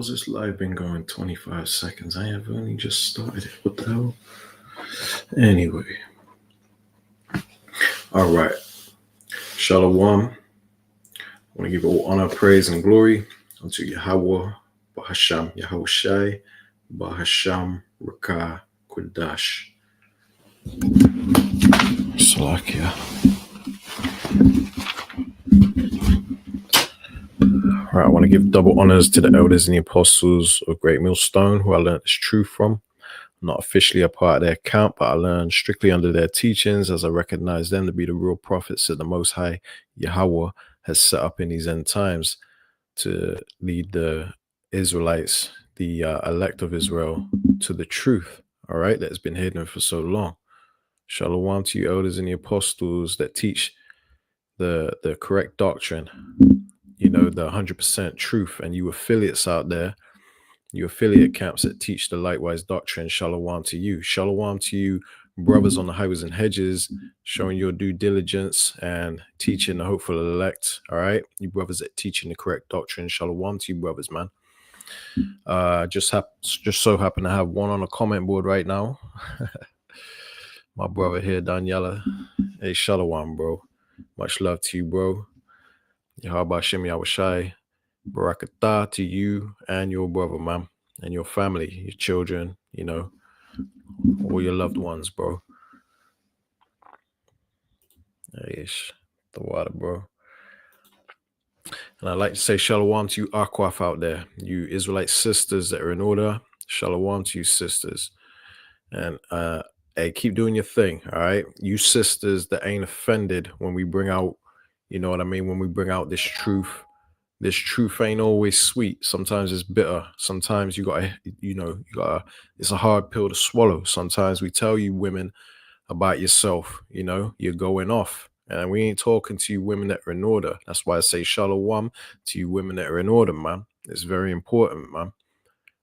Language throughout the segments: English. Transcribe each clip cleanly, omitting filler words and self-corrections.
how's this live been going 25 seconds? I have only just started it. What the hell? Anyway. All right. Shalom. I want to give all honor, praise, and glory unto Yahweh, Bahasham, Yahushai, Bahasham, Rakah, Kudash. Salakia. All right, I want to give double honors to the elders and the apostles of Great Millstone, who I learned this truth from. I'm not officially a part of their camp, but I learned strictly under their teachings as I recognize them to be the real prophets that the Most High Yahweh has set up in these end times to lead the Israelites, the elect of Israel, to the truth, all right, that has been hidden for so long. Shalom to you elders and the apostles that teach the correct doctrine, you know, the 100% truth, and you affiliates out there, you affiliate camps that teach the likewise doctrine. Shalom to you. Shalom to you, brothers on the highways and hedges, showing your due diligence and teaching the hopeful elect. All right, you brothers that teaching the correct doctrine. Shalom to you, brothers, man. Just so happen to have one on a comment board right now. My brother here, Daniela. Hey, shalom, bro. Much love to you, bro. Yahweh Shem Yahushai. Barakatah to you and your brother, man, and your family, your children, you know, all your loved ones, bro. Yes, the water, bro. And I'd like to say shalom to you, Akwaf, out there, you Israelite sisters that are in order. Shalom to you, sisters. And hey, keep doing your thing, all right? You sisters that ain't offended when we bring out, you know what I mean, when we bring out this truth. This truth ain't always sweet. Sometimes it's bitter. Sometimes it's a hard pill to swallow. Sometimes we tell you women about yourself, you know, you're going off. And we ain't talking to you women that are in order. That's why I say shalom to you women that are in order, man. It's very important, man.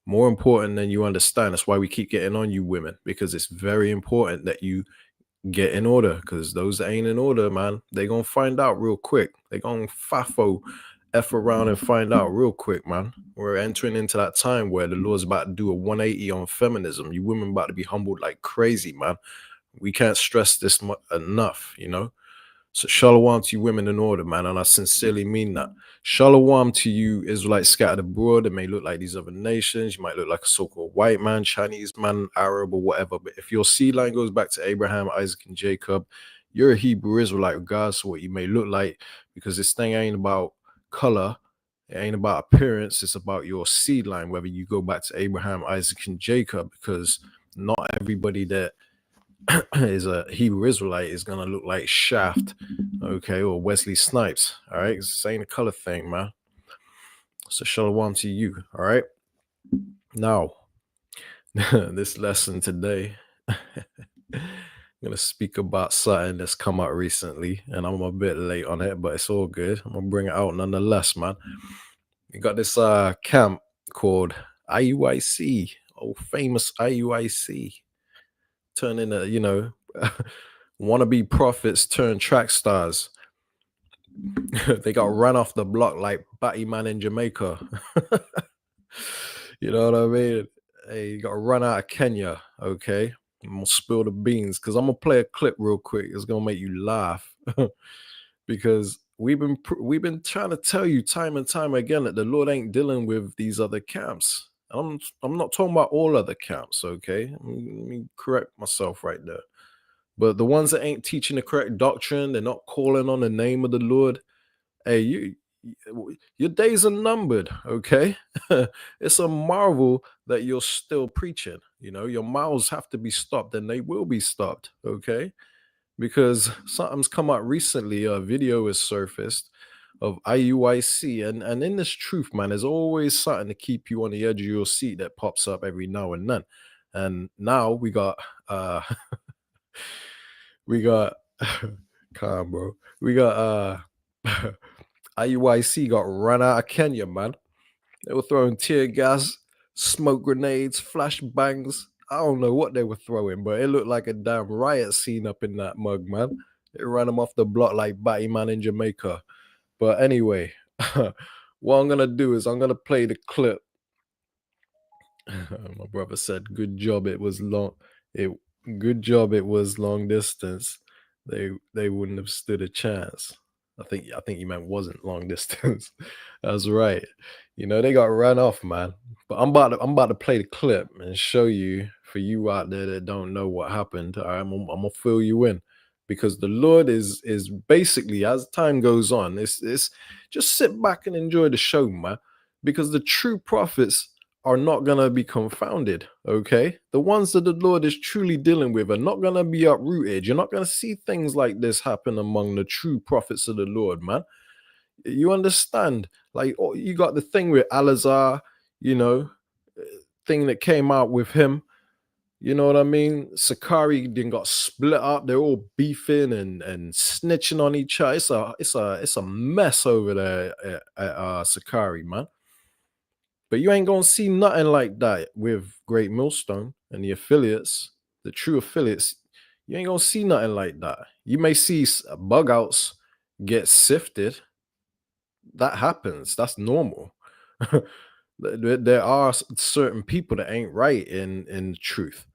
More important than you understand. That's why we keep getting on you women, because it's very important that you get in order, because those that ain't in order, man, they gonna find out real quick. They gonna F around and find out real quick, man. We're entering into that time where the Lord's about to do a 180 on feminism. You women about to be humbled like crazy, man. We can't stress this enough, you know. So shalom to you women in order, man, and I sincerely mean that. Shalom to you Israelites scattered abroad. It may look like these other nations. You might look like a so-called white man, Chinese man, Arab, or whatever. But if your seed line goes back to Abraham, Isaac, and Jacob, you're a Hebrew Israelite, regardless of what you may look like, because this thing ain't about color. It ain't about appearance. It's about your seed line, whether you go back to Abraham, Isaac, and Jacob, because not everybody that is a Hebrew Israelite is gonna look like Shaft, okay, or Wesley Snipes. All right, it's the same color thing, man. So shalom to you. All right, now this lesson today I'm gonna speak about something that's come out recently, and I'm a bit late on it, but it's all good. I'm gonna bring it out nonetheless, man. We got this camp called IUIC, old famous IUIC, turning into, you know, wannabe prophets turned track stars. They got run off the block like Batty Man in Jamaica. You know what I mean? Hey, you got run out of Kenya, okay? I'm gonna spill the beans because I'm gonna play a clip real quick. It's gonna make you laugh because we've been trying to tell you time and time again that the Lord ain't dealing with these other camps. I'm not talking about all other camps, okay? Let me correct myself right there. But the ones that ain't teaching the correct doctrine, they're not calling on the name of the Lord. Hey, your days are numbered, okay? It's a marvel that you're still preaching. You know, your mouths have to be stopped, and they will be stopped, okay? Because something's come out recently. A video is surfaced of IUIC, and in this truth, man, there's always something to keep you on the edge of your seat that pops up every now and then. And now we got calm, bro. We got IUIC got run out of Kenya, man. They were throwing tear gas, smoke grenades, flashbangs. I don't know what they were throwing, but it looked like a damn riot scene up in that mug, man. They ran them off the block like Batty Man in Jamaica. But anyway, what I'm gonna do is I'm gonna play the clip My brother said, "Good job. It was long. It good job. It was long distance. They wouldn't have stood a chance." I think you meant wasn't long distance. That's right. You know they got run off, man. But I'm about to play the clip and show you for you out there that don't know what happened. All right, I'm gonna fill you in because the Lord is basically as time goes on. It's just sit back and enjoy the show, man, because the true prophets are not going to be confounded. Okay. The ones that the Lord is truly dealing with are not going to be uprooted. You're not going to see things like this happen among the true prophets of the Lord, man. You understand? Like, oh, you got the thing with Alazar, you know, uh, thing that came out with him. You know what I mean? Sakari then got split up. They're all beefing and snitching on each other. It's a mess over there at Sakari, man. But you ain't gonna see nothing like that with Great Millstone and the affiliates, the true affiliates. You ain't gonna see nothing like that. You may see bug outs get sifted. That happens. That's normal. There are certain people that ain't right in truth,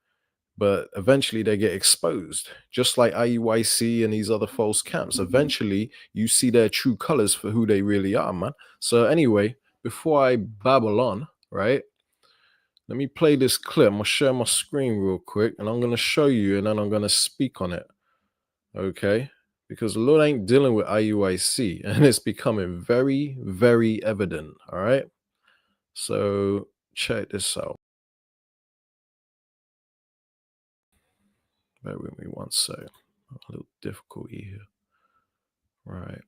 but eventually they get exposed. Just like IUIC and these other false camps. Eventually, you see their true colors for who they really are, man. So anyway, before I babble on, right? Let me play this clip. I'm gonna share my screen real quick and I'm gonna show you and then I'm gonna speak on it. Okay. Because the Lord ain't dealing with IUIC and it's becoming very, very evident. All right. So check this out. Bear with me one sec. A little difficulty here. Right.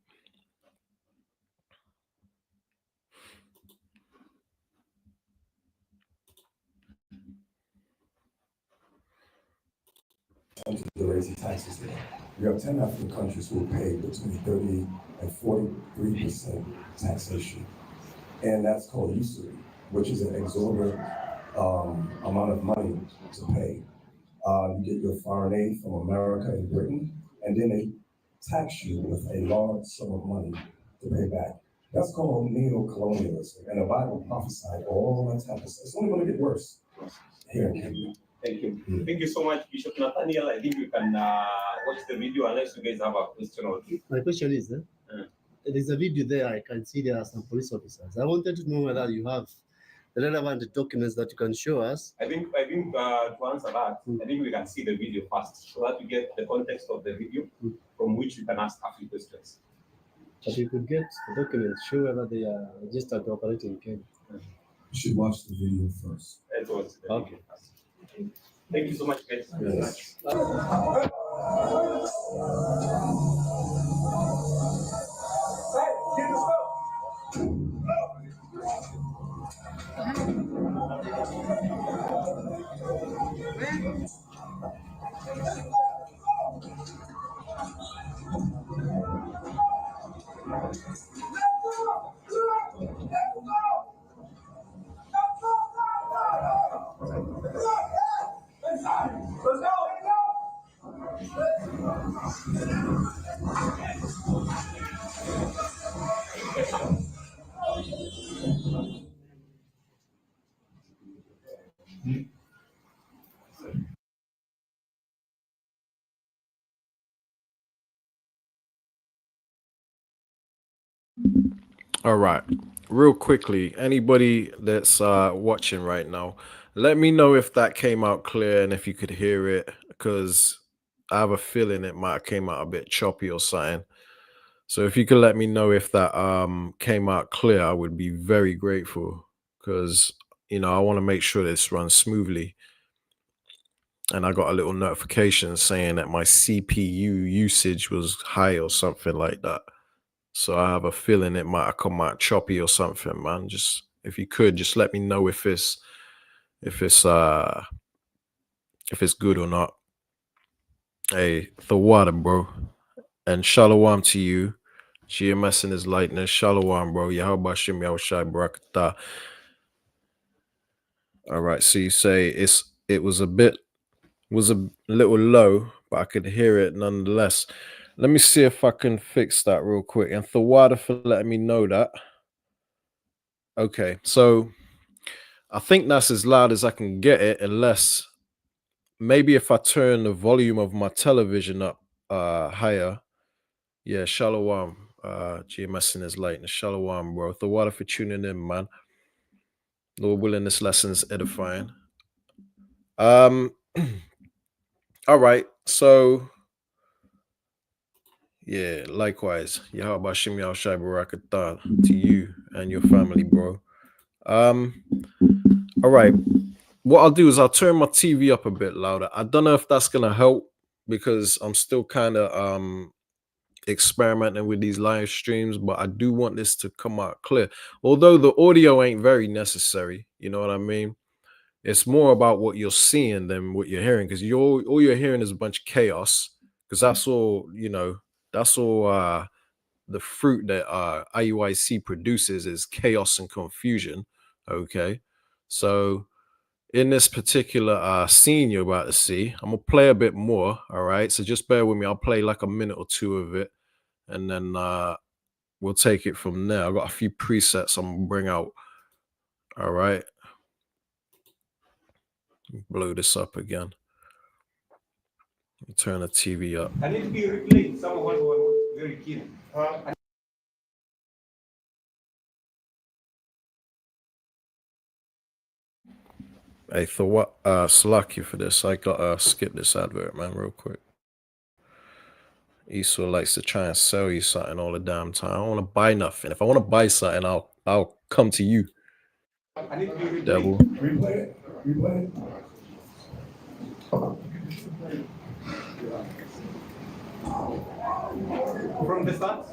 The raising taxes there. You have 10 African countries who will pay between 30 and 43% taxation. And that's called usury, which is an exorbitant amount of money to pay. You get your foreign aid from America and Britain, and then they tax you with a large sum of money to pay back. That's called neo-colonialism, and the Bible prophesied all that type of stuff. It's only going to get worse here in Kenya. Thank you. Thank you so much, Bishop Nathaniel. I think you can watch the video unless you guys have a question or two. My question is, there's a video there. I can see there are some police officers. I wanted to know whether you have the relevant documents that you can show us. I think to answer that, I think we can see the video first so that we get the context of the video from which you can ask a few questions. But you could get the documents, show whether they are registered to operate in Kenya. You should watch the video first. Let's watch the Okay. video first. Thank you so much, guys. Yes. All right. Real quickly, anybody that's watching right now, let me know if that came out clear and if you could hear it, because I have a feeling it might have came out a bit choppy or something. So if you could let me know if that came out clear, I would be very grateful because I want to make sure this runs smoothly. And I got a little notification saying that my CPU usage was high or something like that. So I have a feeling it might have come out choppy or something, man. Just if you could, just let me know if it's good or not. Hey, the water, bro. And shalom to you. GMS in his lightness. Shalom, bro. Yahabashim Yahushai Barakatah. All right. So you say it was a little low, but I could hear it nonetheless. Let me see if I can fix that real quick. And Thawada for letting me know that. Okay, so I think that's as loud as I can get it, unless maybe if I turn the volume of my television up higher. Yeah, Shalom. GMS in his light and Shalom, bro. The water for tuning in, man. Lord willing, this lesson's edifying. All right, so yeah, likewise. Yahweh Shem Yahushai Barakatah to you and your family, bro. All right. What I'll do is I'll turn my TV up a bit louder. I don't know if that's gonna help because I'm still kind of experimenting with these live streams, but I do want this to come out clear. Although the audio ain't very necessary, you know what I mean? It's more about what you're seeing than what you're hearing, because all you're hearing is a bunch of chaos, because that's all, you know, that's all the fruit that IUIC produces is chaos and confusion. Okay. So in this particular scene you're about to see, I'm gonna play a bit more. All right. So just bear with me. I'll play like a minute or two of it, and then we'll take it from there. I've got a few presets I'm gonna bring out. All right. Blow this up again. Turn the TV up. Can it be replayed? Someone who was very keen. Hey, for what? Slack you for this. I gotta skip this advert, man, real quick. Esau likes to try and sell you something all the damn time. I don't want to buy nothing. If I want to buy something, I'll come to you, Can it be replayed? devil. Replay it. Replay it. From the start?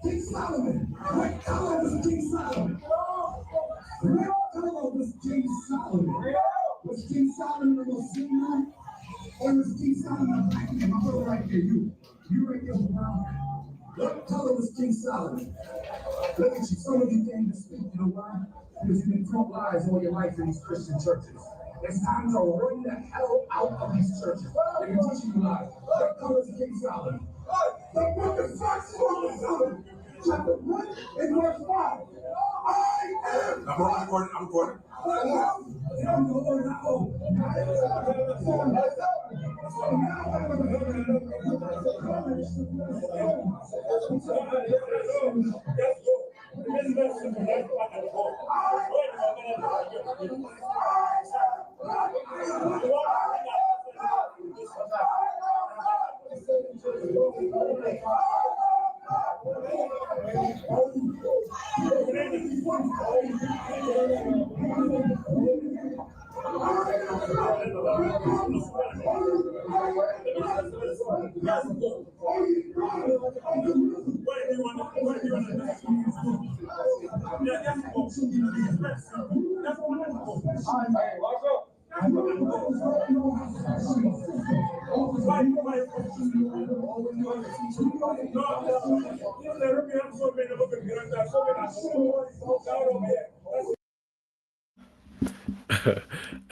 King Solomon. What color was King Solomon? What color was King Solomon? Was King Solomon a Muslim? Or was King Solomon a black man? My brother right there, you right there, brown. What color was King Solomon? Look at you, some of you came to speak, you know why? Because you've been taught lies all your life in these Christian churches. It's time to run the hell out of these churches. They've been teaching you lies. What color is King Solomon? The book of First Solomon, chapter 1 and verse 5. I am. I'm recording.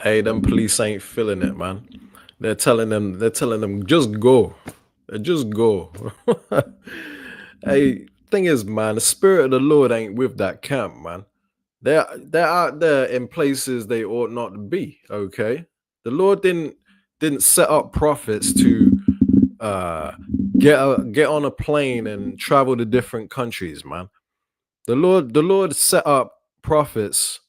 Hey, them police ain't feeling it, man. They're telling them just go. Just go. Hey, thing is, man, the spirit of the Lord ain't with that camp, man. They're out there in places they ought not to be. Okay. The Lord didn't set up prophets to get on a plane and travel to different countries, man. The Lord set up prophets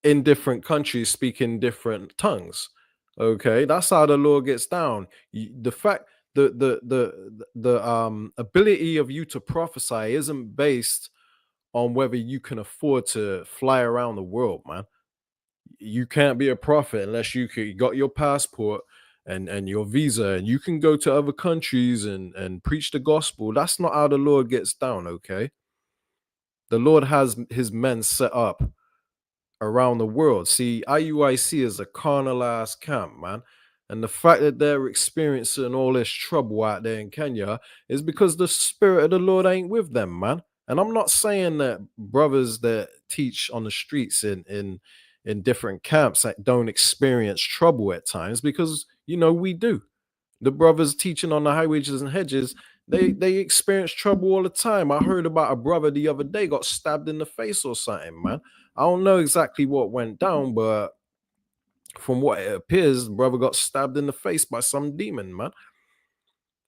in different countries speaking different tongues. Okay, that's how the Lord gets down. The fact the ability of you to prophesy isn't based on whether you can afford to fly around the world, man. You can't be a prophet unless you got your passport and your visa, and you can go to other countries and preach the gospel. That's not how the Lord gets down. Okay, the Lord has his men set up around the world. See, IUIC is a carnalized camp, man. And the fact that they're experiencing all this trouble out there in Kenya is because the spirit of the Lord ain't with them, man. And I'm not saying that brothers that teach on the streets in in different camps that don't experience trouble at times, because we do. The brothers teaching on the highways and hedges, they experience trouble all the time. I heard about a brother the other day got stabbed in the face or something, man. I don't know exactly what went down, but from what it appears, the brother got stabbed in the face by some demon, man.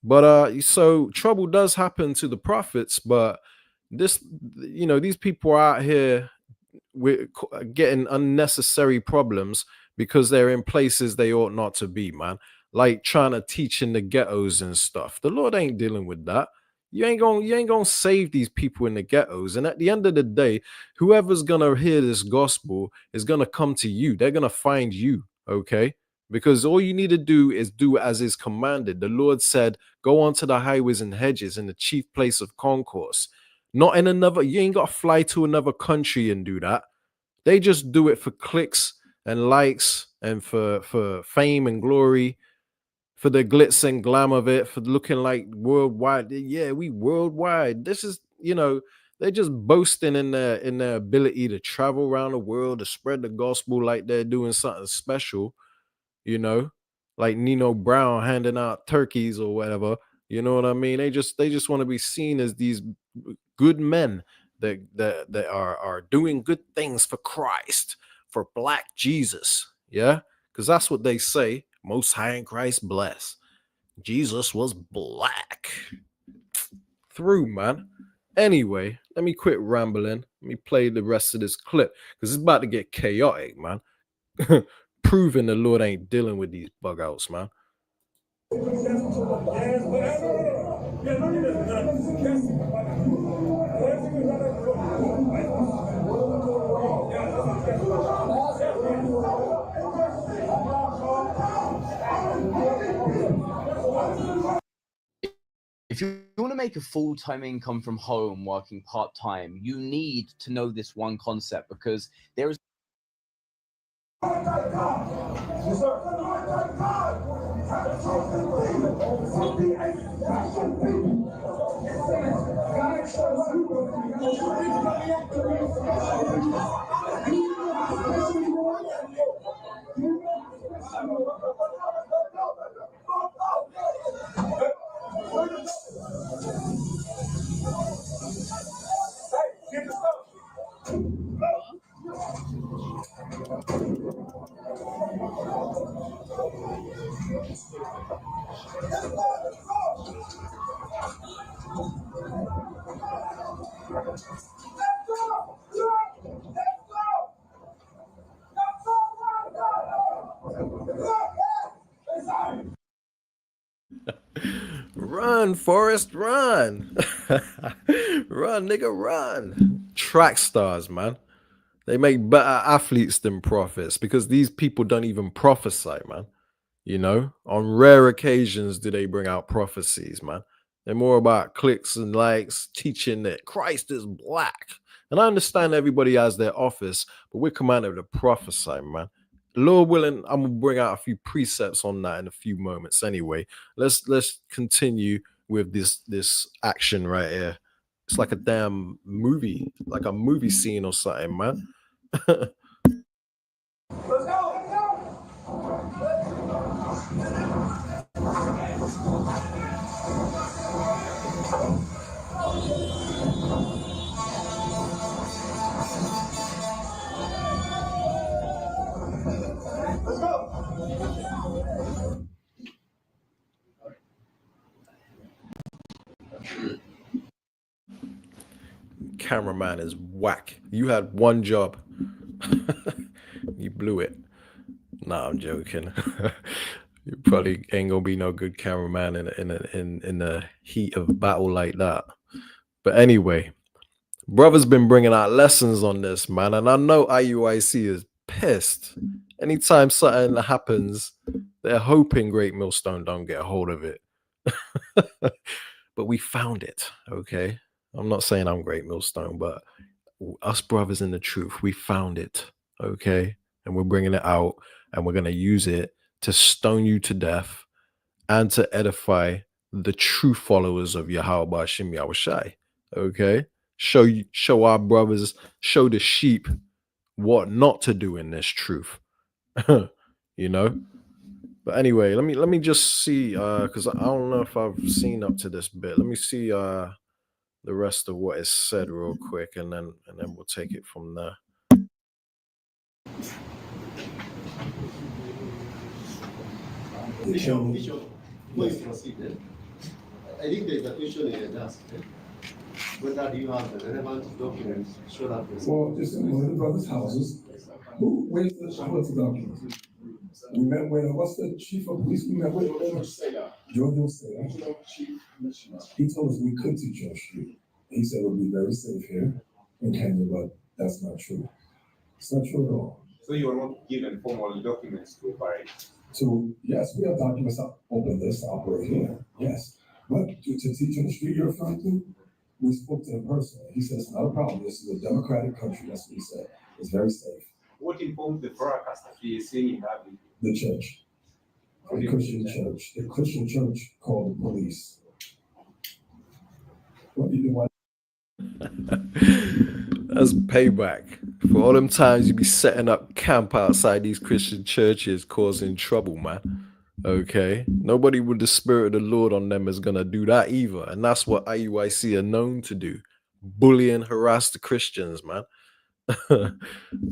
But so trouble does happen to the prophets, but these people are out here getting unnecessary problems because they're in places they ought not to be, man. Like trying to teach in the ghettos and stuff. The Lord ain't dealing with that. You ain't gonna save these people in the ghettos. And at the end of the day, whoever's gonna hear this gospel is gonna come to you. They're gonna find you, okay? Because all you need to do is do as is commanded. The Lord said, go onto the highways and hedges in the chief place of concourse. Not in another, you ain't got to fly to another country and do that. They just do it for clicks and likes and for fame and glory, for the glitz and glam of it, for looking like worldwide. Yeah, we worldwide. This is, they're just boasting in their ability to travel around the world, to spread the gospel like they're doing something special, like Nino Brown handing out turkeys or whatever. You know what I mean? They just want to be seen as these good men that are doing good things for Christ, for Black Jesus. Yeah, because that's what they say. Most High in Christ bless. Jesus was black. Through, man. Anyway, let me quit rambling. Let me play the rest of this clip because it's about to get chaotic, man. Proving the Lord ain't dealing with these bug outs, man. If you want to make a full-time income from home working part-time, you need to know this one concept, because there is Run, Forrest, run. Run, nigga, run. Track stars, man. They make better athletes than prophets because these people don't even prophesy, man. On rare occasions do they bring out prophecies, man. They're more about clicks and likes, teaching that Christ is black. And I understand everybody has their office, but we're commanded to prophesy, man. Lord willing, I'm gonna bring out a few precepts on that in a few moments. Anyway, let's continue with this action right here. It's like a damn movie, like a movie scene or something, man. Let's go! Let's go! Cameraman is whack. You had one job. You blew it. Nah, I'm joking. You probably ain't gonna be no good cameraman in the heat of battle like that. But anyway, brother's been bringing out lessons on this, man, and I know IUIC is pissed. Anytime something happens, they're hoping Great Millstone don't get a hold of it. But we found it, okay? I'm not saying I'm Great Millstone, but us brothers in the truth, we found it, okay? And we're bringing it out, and we're going to use it to stone you to death and to edify the true followers of Yahweh Ba'Shem Yahushai, okay? Show our brothers, show the sheep what not to do in this truth. You know. But anyway, let me just see because I don't know if I've seen up to this bit. Let me see the rest of what is said real quick, and then we'll take it from there. Bishop, before you proceed, I think there's a question in the desk. Whether do you have the relevant documents to show that person? Well, just in one of the brothers' houses. Where's the documents? We met with, what's the chief of police we met with? George Saya. He told us we could teach on street. He said it would be very safe here in Kenya, but that's not true. It's not true at all. So you are not given formal documents to operate? So, yes, we have documents to open this, to operate here, yes. But to teach on the street you're referring to, we spoke to him personally. He said it's not a problem. This is a democratic country. That's what he said. It's very safe. What informed the broadcast that he is saying in that video? The church, the Christian church, called the police. What do you want? That's payback for all them times you be setting up camp outside these Christian churches causing trouble, man. Okay, nobody with the spirit of the Lord on them is gonna do that either, and that's what IUIC are known to do: bully and harass the Christians, man.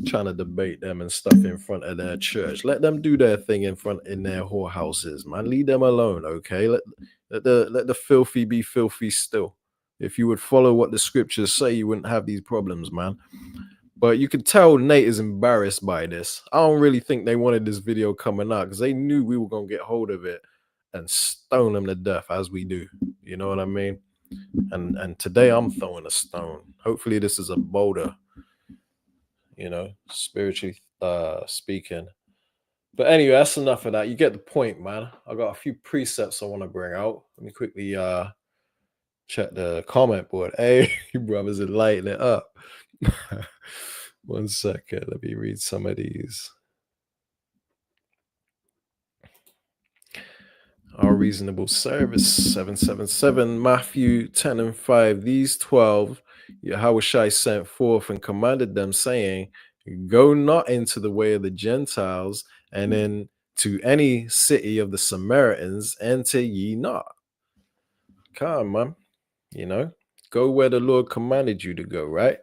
Trying to debate them and stuff in front of their church. Let them do their thing in their whorehouses, man. Leave them alone, okay? Let the filthy be filthy still. If you would follow what the scriptures say, you wouldn't have these problems, man. But you could tell Nate is embarrassed by this. I don't really think they wanted this video coming out because they knew we were gonna get hold of it and stone them to death as we do. You know what I mean? And today I'm throwing a stone. Hopefully this is a boulder, you know, spiritually speaking. But anyway, that's enough of that. You get the point, man. I got a few precepts I want to bring out. Let me quickly check the comment board. Hey, you brothers are lighting it up. 1 second. Let me read some of these. Our reasonable service 777 Matthew 10 and 5. These 12 Yahushua sent forth and commanded them, saying, go not into the way of the Gentiles, and into any city of the Samaritans enter ye not. Come, man. You know, go where the Lord commanded you to go, right?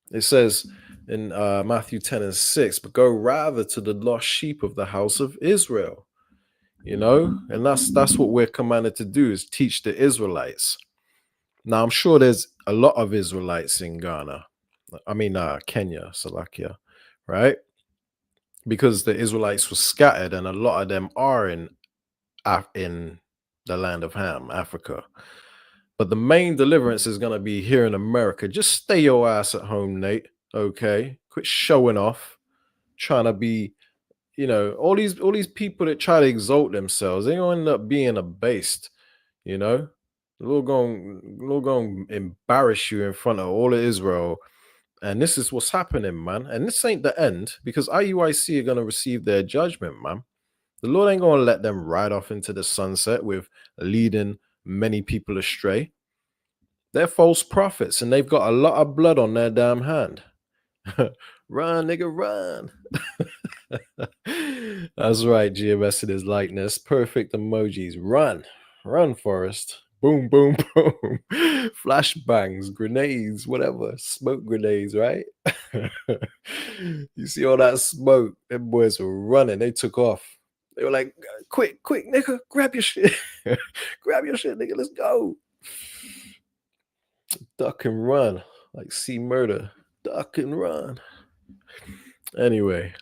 It says in Matthew 10 and 6, but go rather to the lost sheep of the house of Israel. You know, and that's what we're commanded to do, is teach the Israelites. Now, I'm sure there's a lot of Israelites in Ghana. I mean, Kenya, Salakia, right? Because the Israelites were scattered, and a lot of them are in the land of Ham, Africa. But the main deliverance is going to be here in America. Just stay your ass at home, Nate. Okay, quit showing off, trying to be, you know, all these people that try to exalt themselves. They gonna end up being abased. You know, the Lord gonna embarrass you in front of all of Israel. And this is what's happening, man. And this ain't the end, because IUIC are going to receive their judgment, man. The Lord ain't going to let them ride off into the sunset with leading many people astray. They're false prophets, and they've got a lot of blood on their damn hand. Run, nigga, run. That's right, GMS in his likeness. Perfect emojis. Run. Run, Forrest. Boom, boom, boom. Flashbangs, grenades, whatever. Smoke grenades, right? You see all that smoke? Them boys were running. They took off. They were like, quick, nigga, grab your shit. Grab your shit, nigga, let's go. Duck and run. Like C Murder. Duck and run. Anyway.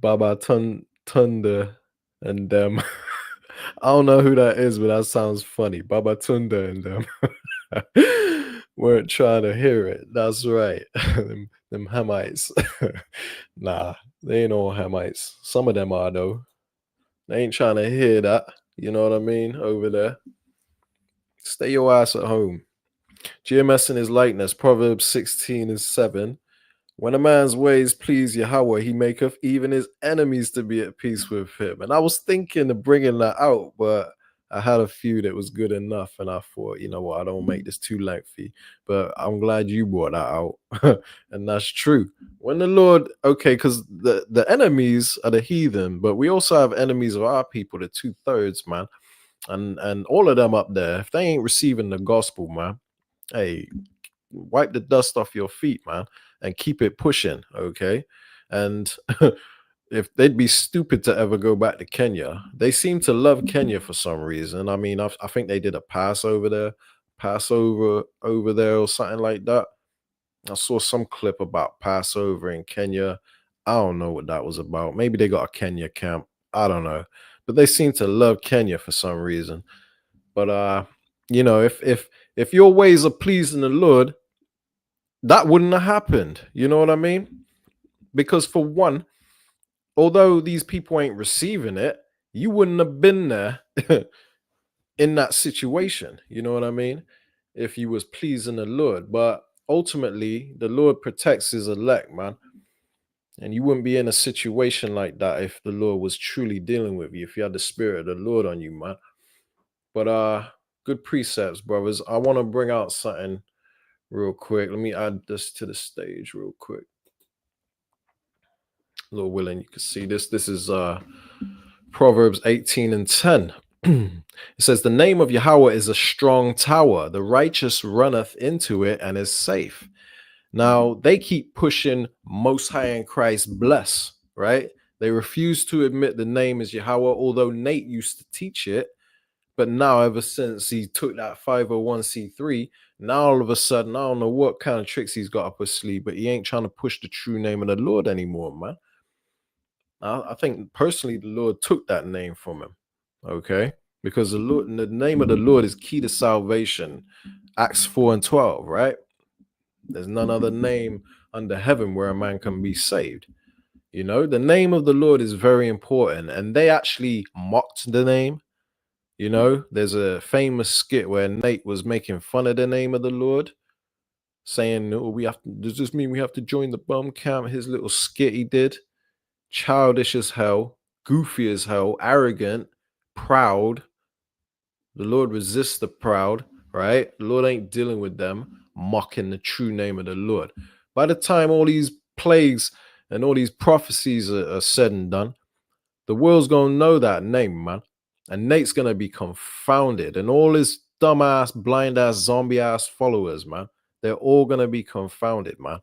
Baba Tunda and them. I don't know who that is, but that sounds funny. Baba Tunda and them weren't trying to hear it. That's right. them Hamites. Nah, they ain't all Hamites. Some of them are, though. They ain't trying to hear that. You know what I mean? Over there. Stay your ass at home. GMS in his likeness. Proverbs 16 and 7. When a man's ways please Yahweh, he maketh even his enemies to be at peace with him. And I was thinking of bringing that out, but I had a few that was good enough, and I thought, you know what, I don't make this too lengthy. But I'm glad you brought that out, and that's true. When the Lord, okay, because the enemies are the heathen, but we also have enemies of our people, the 2/3, man, and all of them up there. If they ain't receiving the gospel, man, hey, wipe the dust off your feet, man, and keep it pushing, okay? And if they'd be stupid to ever go back to Kenya. They seem to love Kenya for some reason. I mean, I think they did a Passover over there or something like that. I saw some clip about Passover in Kenya. I don't know what that was about. Maybe they got a Kenya camp. I don't know. But they seem to love Kenya for some reason. But you know, if your ways are pleasing the Lord, that wouldn't have happened. You know what I mean? Because for one, although these people ain't receiving it, you wouldn't have been there in that situation. You know what I mean? If you was pleasing the Lord. But ultimately, the Lord protects his elect, man. And you wouldn't be in a situation like that if the Lord was truly dealing with you, if you had the spirit of the Lord on you, man. But good precepts, brothers. I want to bring out something real quick. Let me add this to the stage real quick. Lord willing, you can see this. This is Proverbs 18:10. It says, the name of Yahweh is a strong tower. The righteous runneth into it and is safe. Now, they keep pushing Most High in Christ bless, right? They refuse to admit the name is Yahweh, although Nate used to teach it. But now, ever since he took that 501c3, now all of a sudden, I don't know what kind of tricks he's got up his sleeve, but he ain't trying to push the true name of the Lord anymore, man. I think personally, the Lord took that name from him, okay? Because the name of the Lord is key to salvation. Acts 4:12, right? There's none other name under heaven where a man can be saved. You know, the name of the Lord is very important, and they actually mocked the name. You know, there's a famous skit where Nate was making fun of the name of the Lord, saying, oh, does this mean we have to join the bum camp? His little skit he did. Childish as hell, goofy as hell, arrogant, proud. The Lord resists the proud, right? The Lord ain't dealing with them, mocking the true name of the Lord. By the time all these plagues and all these prophecies are said and done, the world's going to know that name, man. And Nate's going to be confounded. And all his dumbass, blind-ass, zombie-ass followers, man, they're all going to be confounded, man.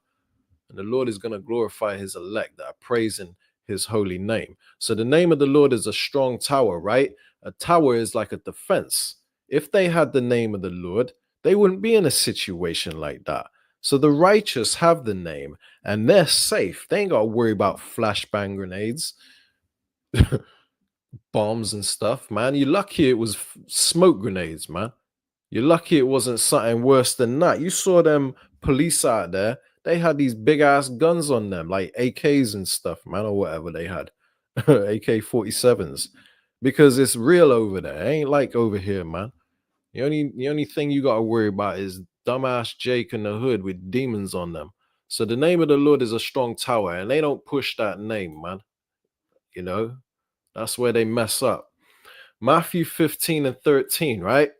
And the Lord is going to glorify his elect that are praising his holy name. So the name of the Lord is a strong tower, right? A tower is like a defense. If they had the name of the Lord, they wouldn't be in a situation like that. So the righteous have the name and they're safe. They ain't got to worry about flashbang grenades, bombs and stuff, man. You're lucky it was smoke grenades, man. You're lucky it wasn't something worse than that. You saw them police out there. They had these big ass guns on them, like AKs and stuff, man, or whatever they had, AK-47s, because it's real over there. It ain't like over here, man. The only thing you got to worry about is dumbass Jake in the hood with demons on them. So the name of the Lord is a strong tower, and they don't push that name, man. You know, that's where they mess up. Matthew 15:13, right?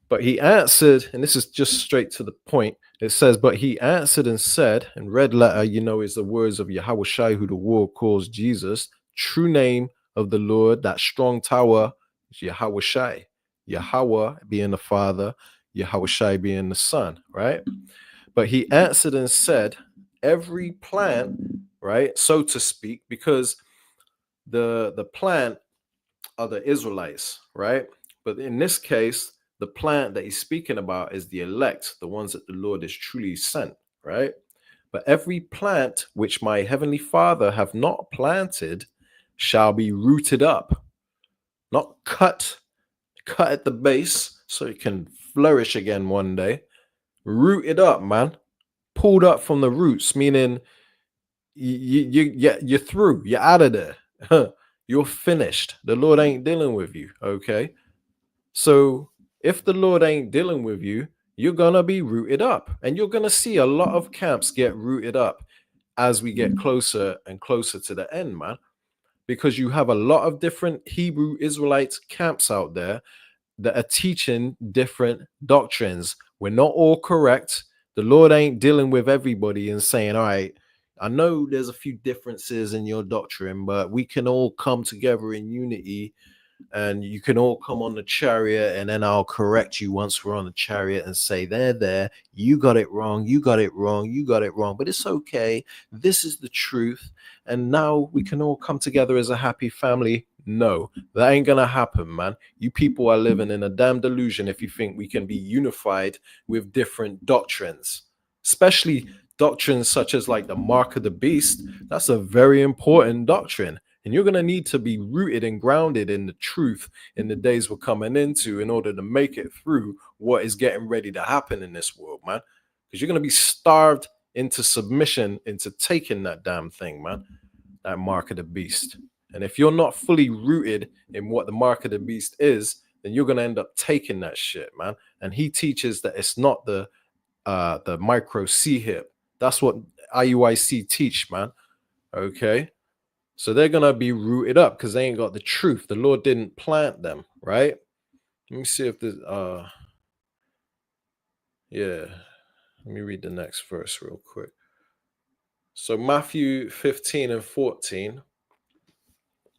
But he answered, and this is just straight to the point. It says, but he answered and said, and red letter, you know, is the words of Yahweh Shai, who the world calls Jesus. True name of the Lord, that strong tower, is Yahweh Shai. Yahweh being the Father, Yahweh Shai being the Son, right? But he answered and said, every plant, right, so to speak, because the plant are the Israelites, right? But in this case, the plant that he's speaking about is the elect, the ones that the Lord is truly sent, right? But every plant which my heavenly Father have not planted shall be rooted up, not cut at the base so it can flourish again one day. Rooted up, man. Pulled up from the roots, meaning you're through, you're out of there. You're finished. The Lord ain't dealing with you, okay? So if the Lord ain't dealing with you, you're going to be rooted up. And you're going to see a lot of camps get rooted up as we get closer and closer to the end, man. because you have a lot of different Hebrew Israelites camps out there that are teaching different doctrines. We're not all correct. The Lord ain't dealing with everybody and saying, all right, I know there's a few differences in your doctrine, but we can all come together in unity and you can all come on the chariot, and then I'll correct you once we're on the chariot and say, there, you got it wrong, you got it wrong, you got it wrong, but it's okay. This is the truth. And now we can all come together as a happy family. No, that ain't gonna happen, man. You people are living in a damn delusion if you think we can be unified with different doctrines, especially doctrines such as like the mark of the beast. That's a very important doctrine. And you're going to need to be rooted and grounded in the truth in the days we're coming into in order to make it through what is getting ready to happen in this world, man. Because you're going to be starved into submission, into taking that damn thing, man. That mark of the beast. And if you're not fully rooted in what the mark of the beast is, then you're going to end up taking that shit, man. And he teaches that it's not the micro C hip. That's what IUIC teach, man. Okay. So they're going to be rooted up because they ain't got the truth. The Lord didn't plant them, right? Let me see if there's, yeah. Let me read the next verse real quick. So Matthew 15 and 14,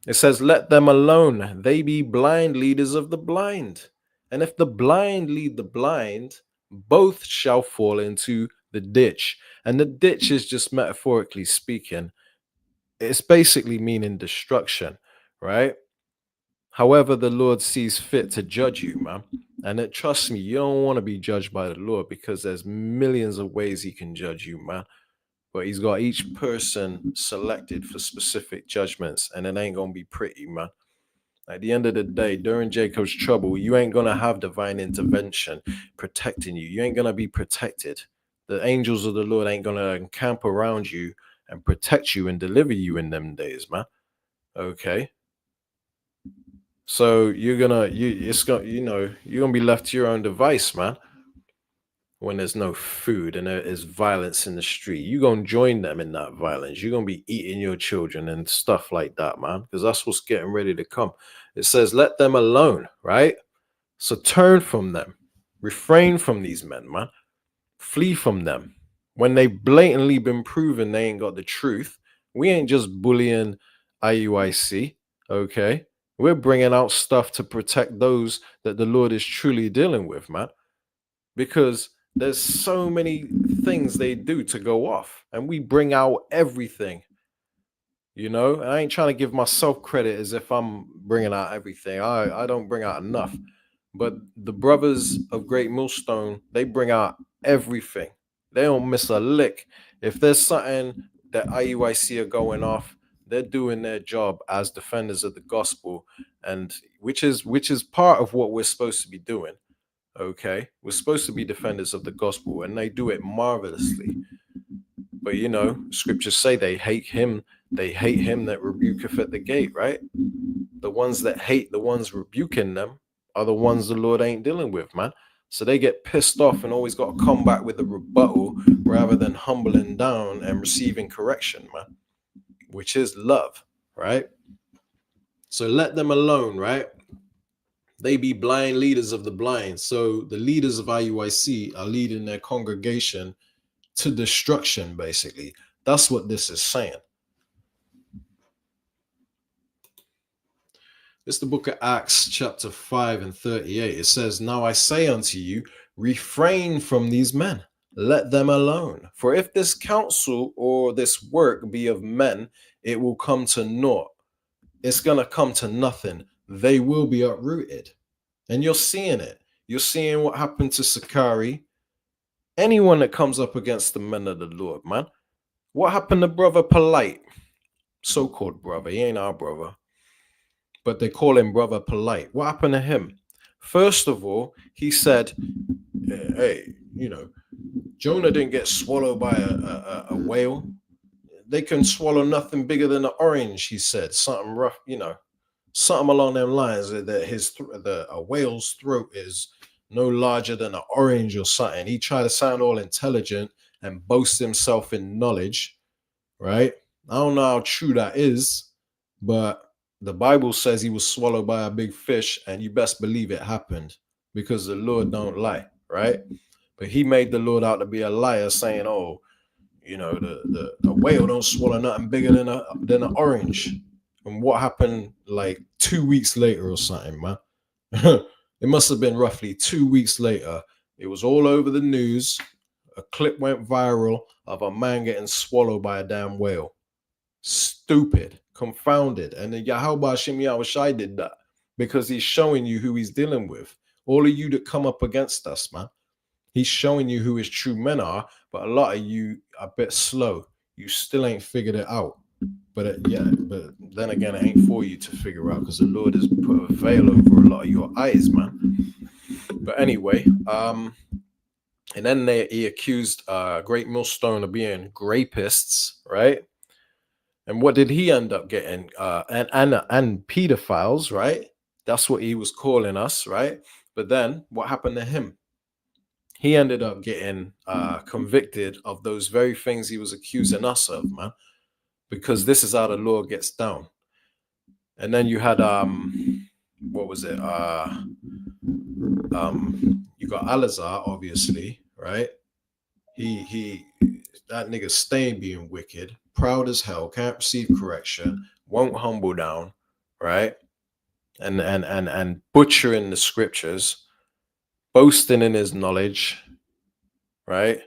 it says, let them alone. They be blind leaders of the blind. And if the blind lead the blind, both shall fall into the ditch. And the ditch is just metaphorically speaking. It's basically meaning destruction, right? However, the Lord sees fit to judge you, man. And trust me, you don't want to be judged by the Lord because there's millions of ways he can judge you, man. But he's got each person selected for specific judgments, and it ain't going to be pretty, man. At the end of the day, during Jacob's trouble, you ain't going to have divine intervention protecting you. You ain't going to be protected. The angels of the Lord ain't going to encamp around you and protect you and deliver you in them days, man. Okay. So you're gonna be left to your own device, man. When there's no food and there is violence in the street, you're gonna join them in that violence. You're gonna be eating your children and stuff like that, man, because that's what's getting ready to come. It says, let them alone, right? So turn from them, refrain from these men, man, flee from them. When they blatantly been proven they ain't got the truth, we ain't just bullying IUIC, okay? We're bringing out stuff to protect those that the Lord is truly dealing with, man. Because there's so many things they do to go off, and we bring out everything, you know? And I ain't trying to give myself credit as if I'm bringing out everything. I don't bring out enough. But the brothers of Great Millstone, they bring out everything. They don't miss a lick. If there's something that IUIC are going off, they're doing their job as defenders of the gospel, and which is part of what we're supposed to be doing. Okay, we're supposed to be defenders of the gospel, and they do it marvelously. But you know, scriptures say they hate him that rebuketh at the gate, right? The ones that hate the ones rebuking them are the ones the Lord ain't dealing with, man. So they get pissed off and always got to come back with a rebuttal rather than humbling down and receiving correction, man, which is love, right? So let them alone, right? They be blind leaders of the blind. So the leaders of IUIC are leading their congregation to destruction, basically. That's what this is saying. It's the book of Acts, chapter 5 and 38. It says, now I say unto you, refrain from these men, let them alone. For if this counsel or this work be of men, it will come to naught. It's going to come to nothing. They will be uprooted. And you're seeing it. You're seeing what happened to Sakari. Anyone that comes up against the men of the Lord, man. What happened to Brother Polite? So-called brother. He ain't our brother. But they call him Brother Polite. What happened to him? First of all, he said, hey, you know, Jonah didn't get swallowed by a whale. They can swallow nothing bigger than an orange, he said. Something rough, you know, something along them lines. That a whale's throat is no larger than an orange or something. He tried to sound all intelligent and boast himself in knowledge, right? I don't know how true that is, But the Bible says he was swallowed by a big fish, and you best believe it happened, because the Lord don't lie, right? But he made the Lord out to be a liar, saying, "Oh, you know, the whale don't swallow nothing bigger than an orange." And what happened like 2 weeks later or something, man? It must have been roughly 2 weeks later. It was all over the news. A clip went viral of a man getting swallowed by a damn whale. Stupid, confounded. And then Yahweh Hashem Yahushai did that because he's showing you who he's dealing with. All of you that come up against us, man, he's showing you who his true men are. But a lot of you are a bit slow. You still ain't figured it out. But but then again, it ain't for you to figure out, because the Lord has put a veil over a lot of your eyes, man. But anyway, and then he accused Great Millstone of being rapists, right? And what did he end up getting? And pedophiles, right? That's what he was calling us, right? But then what happened to him? He ended up getting convicted of those very things he was accusing us of, man. Because this is how the Lord gets down. And then you had what was it? You got Alazar, obviously, right? He that nigga staying being wicked, proud as hell, can't receive correction, won't humble down, right? And butchering the scriptures, boasting in his knowledge, right?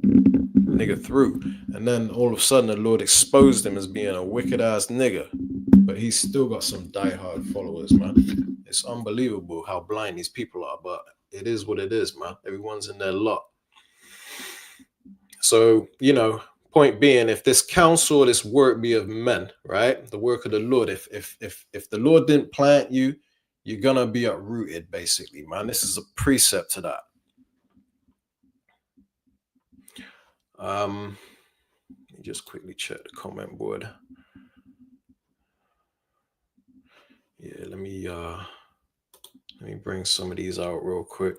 Nigga through. And then all of a sudden the Lord exposed him as being a wicked ass nigga. But he's still got some diehard followers, man. It's unbelievable how blind these people are, but it is what it is, man. Everyone's in their lot. So, you know, point being, if this counsel, this work be of men, right? The work of the Lord, if the Lord didn't plant you, you're gonna be uprooted, basically, man. This is a precept to that. Let me just quickly check the comment board. Yeah, let me bring some of these out real quick.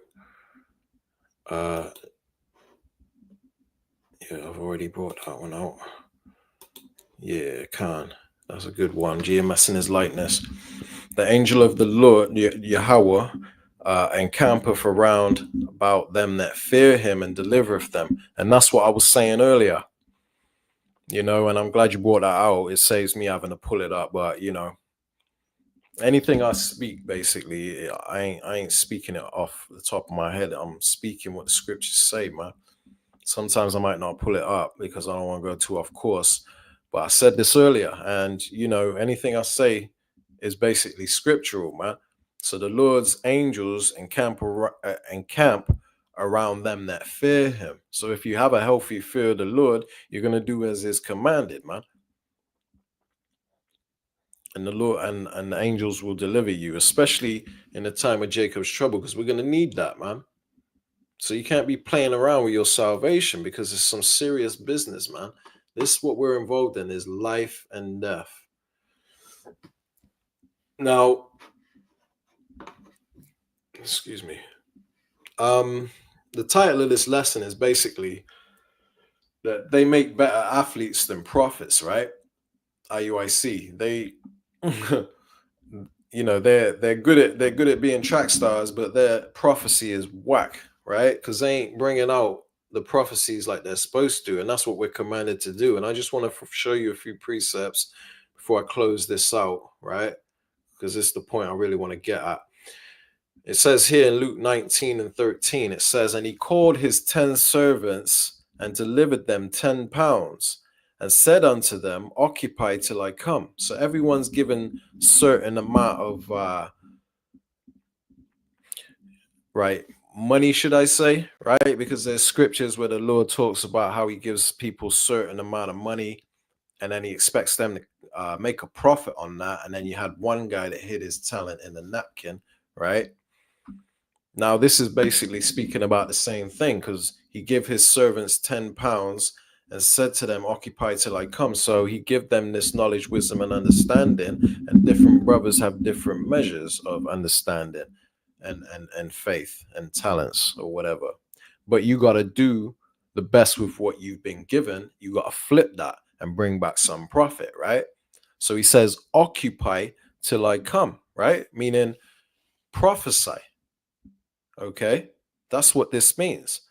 Yeah, I've already brought that one out. Yeah, Khan, that's a good one. GMS in his likeness. The angel of the Lord, Yahweh, encampeth around about them that fear him and delivereth them. And that's what I was saying earlier. You know, and I'm glad you brought that out. It saves me having to pull it up. But, you know, anything I speak, basically, I ain't speaking it off the top of my head. I'm speaking what the scriptures say, man. Sometimes I might not pull it up because I don't want to go too off course. But I said this earlier, and, you know, anything I say is basically scriptural, man. So the Lord's angels encamp around them that fear him. So if you have a healthy fear of the Lord, you're going to do as is commanded, man. And the Lord and the angels will deliver you, especially in the time of Jacob's trouble, because we're going to need that, man. So you can't be playing around with your salvation, because it's some serious business, man. This, what we're involved in, is life and death. Now, excuse me. The title of this lesson is basically that they make better athletes than prophets, right? IUIC. They, you know, they're good at being track stars, but their prophecy is whack, right? Because they ain't bringing out the prophecies like they're supposed to, and that's what we're commanded to do. And I just want to show you a few precepts before I close this out, right? Because this is the point I really want to get at. It says here in Luke 19:13, it says, and he called his 10 servants and delivered them 10 pounds and said unto them, occupy till I come. So everyone's given certain amount of, right, money, should I say, right? Because there's scriptures where the Lord talks about how he gives people certain amount of money and then he expects them to make a profit on that. And then you had one guy that hid his talent in the napkin, right? Now, this is basically speaking about the same thing, because he gave his servants 10 pounds and said to them, occupy till I come. So he give them this knowledge, wisdom, and understanding, and different brothers have different measures of understanding and faith and talents or whatever. But you got to do the best with what you've been given. You got to flip that and bring back some profit, right? So he says, occupy till I come, right? Meaning prophesy. Okay, that's what this means.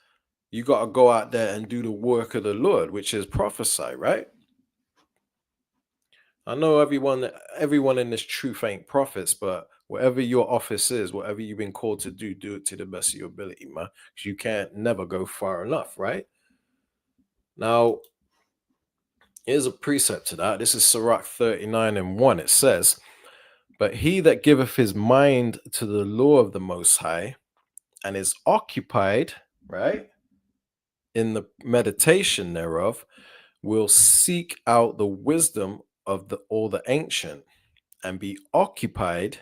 You got to go out there and do the work of the Lord, which is prophesy, right? I know everyone in this truth ain't prophets, but whatever your office is, whatever you've been called to do it to the best of your ability, man. Because you can't never go far enough, right? Now, here's a precept to that. This is Sirach 39:1. It says, but he that giveth his mind to the law of the Most High and is occupied, right, in the meditation thereof, will seek out the wisdom of all the ancient and be occupied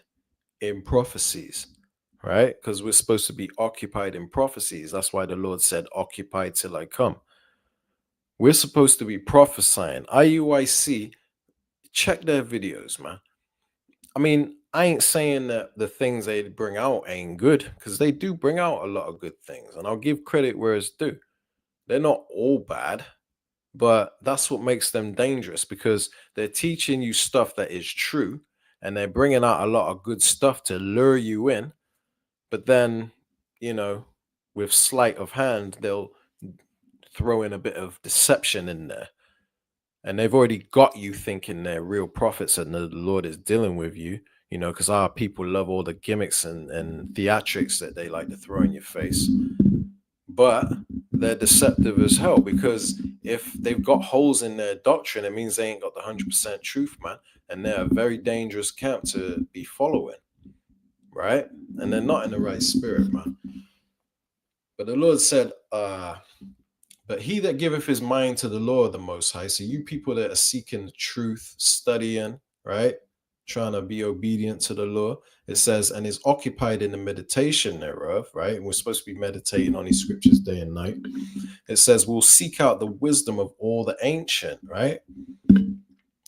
in prophecies, right? Because we're supposed to be occupied in prophecies. That's why the Lord said, occupy till I come. We're supposed to be prophesying. IUIC, check their videos, man. I mean, I ain't saying that the things they bring out ain't good, because they do bring out a lot of good things. And I'll give credit where it's due. They're not all bad, but that's what makes them dangerous, because they're teaching you stuff that is true and they're bringing out a lot of good stuff to lure you in. But then, you know, with sleight of hand, they'll throw in a bit of deception in there. And they've already got you thinking they're real prophets and the Lord is dealing with you, you know, because our people love all the gimmicks and theatrics that they like to throw in your face. But they're deceptive as hell, because if they've got holes in their doctrine, it means they ain't got the 100% truth, man. And they're a very dangerous camp to be following, right? And they're not in the right spirit, man. But the Lord said, but he that giveth his mind to the law of the Most High, so you people that are seeking the truth, studying, right? Trying to be obedient to the law. It says, and is occupied in the meditation thereof, right? And we're supposed to be meditating on these scriptures day and night. It says, we'll seek out the wisdom of all the ancient, right?